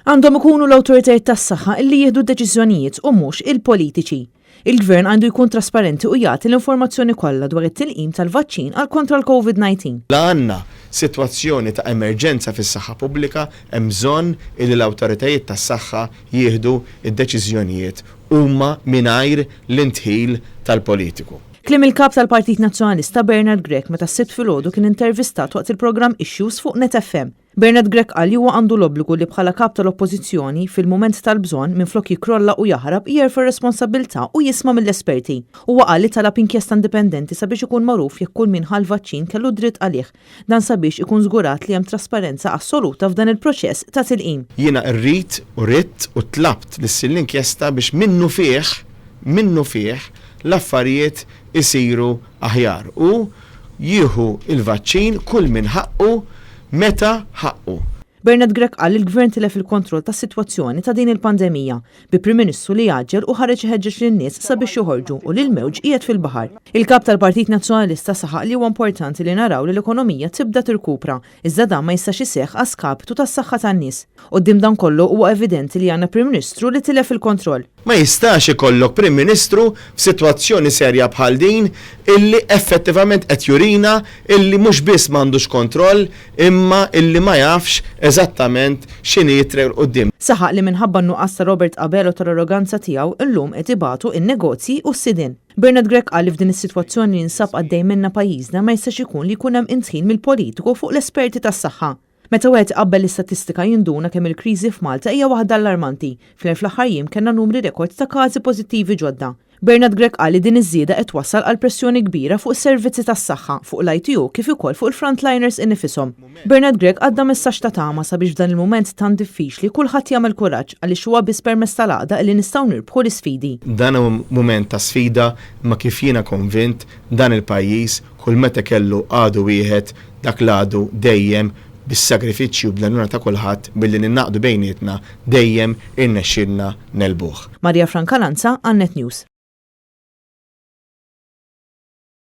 Għandhom ikunu l-awtoritajiet tas-saħħa li jieħdu d-deċiżjonijiet u mhux il-politiċi. Il-Gvern għandu jkun trasparenti u jagħti l-informazzjoni kollha dwar it-tilqim tal-vaċċin għal kontra l-COVID-19. La għandna sitwazzjoni ta' emerġenza fis-saħħa pubblika hemm bżonn li l-awtoritajiet tas-saħħa jieħdu d-deċiżjonijiet huma mingħajr l-intħil tal-politiku. Kliem il-kap tal-Partit Nazzjonalista Bernard Grech meta s-sibt filgħodu kien intervistat waqt il-programm Issues fuq Net FM. Bernard Grech qal li huwa għandu l-obbligu li bħala kap tal-oppożizzjoni fil-mument tal-bżonn minflok jikrolla u jaħrab jerfa' r-responsabilità u jisma' mill-esperti. Huwa qal li talab inkjesta indipendenti sabiex ikun magħruf jekk kull min ħal vaċċin kellu dritt għalih. Dan sabiex ikun żgurat li hemm trasparenza assoluta f'dan il-proċess ta' tilqim. Jiena rrid u ridt u tlabt l-inkjesta biex minnu fih l-affarijiet isiru aħjar u jieħu il-vaċċin kull min ħaqqu meta ħaqqu. Bernard Grech qal il-Gvern tilef il-kontroll tas-sitwazzjoni ta' din il-pandemija bi Prim Ministru li jaġġel u ħareġ iħeġġeġ lin-nies sabiex joħorġu u li l-mewġ qiegħed fil-baħar. Il-kap tal-Partit Nazzjonalista saħaq li huwa importanti li naraw li l-ekonomija tibda tirkupra, iżda dan ma jistax iseħħ għaskapitu tas-saħħa tan-nies. Quddiem dan kollu huwa evidenti li għandna Prim Ministru li tilef il-kontroll. Ma jistax ikollok Prim Ministru f'sitwazzjoni serja bħal din illi effettivament qed jurina illi mhux biss m'għandux kontroll imma illi ma jafx eżattament x'inhi jitrejl quddiem. Saħaq li minħabba n-nuqqas ta' Robert Abelo tal-arroganza tiegħu illum qed ibatu in-negozji u s-sidin. Bernard Grech qal li f'din is-sitwazzjoni li nsab għaddej minnha pajjiżna ma jistax ikun li jkun hemm intħil mill-politiku fuq l-esperti tas-saħħa. Meta wieħed qabbel l-istatistika jinduna kemm il-kriżi f'Malta hija waħda allarmanti. Fl-aħħar jiem kellna numri rekord ta' każi pożittivi ġodda. Bernard Grech qal li din iż-żieda qed wassal għal pressjoni kbira fuq is-servizzi tas-saħħa, fuq l-ITU kif ukoll fuq il-frontliners innifisom. Bernard Grech għadda messaġġ ta' tama sabiex f'dan il-mument tant diffiċli kulħadd jagħmel kuraġġ għaliex huwa biss permezz tal-għaqda li nistgħu nirbħu l-isfidi. Dan huwa mument ta' sfida ma kif jiena konvint dan il-pajjiż kull meta kellu għadu wieħed dak l-għadu dejjem bis-sagrifiċċju bl-għanuna ta' kulħadd billi ninnaqdu bejnietna dejjem irnexxielna nelbuh. Marja Franca Lanza, Net News.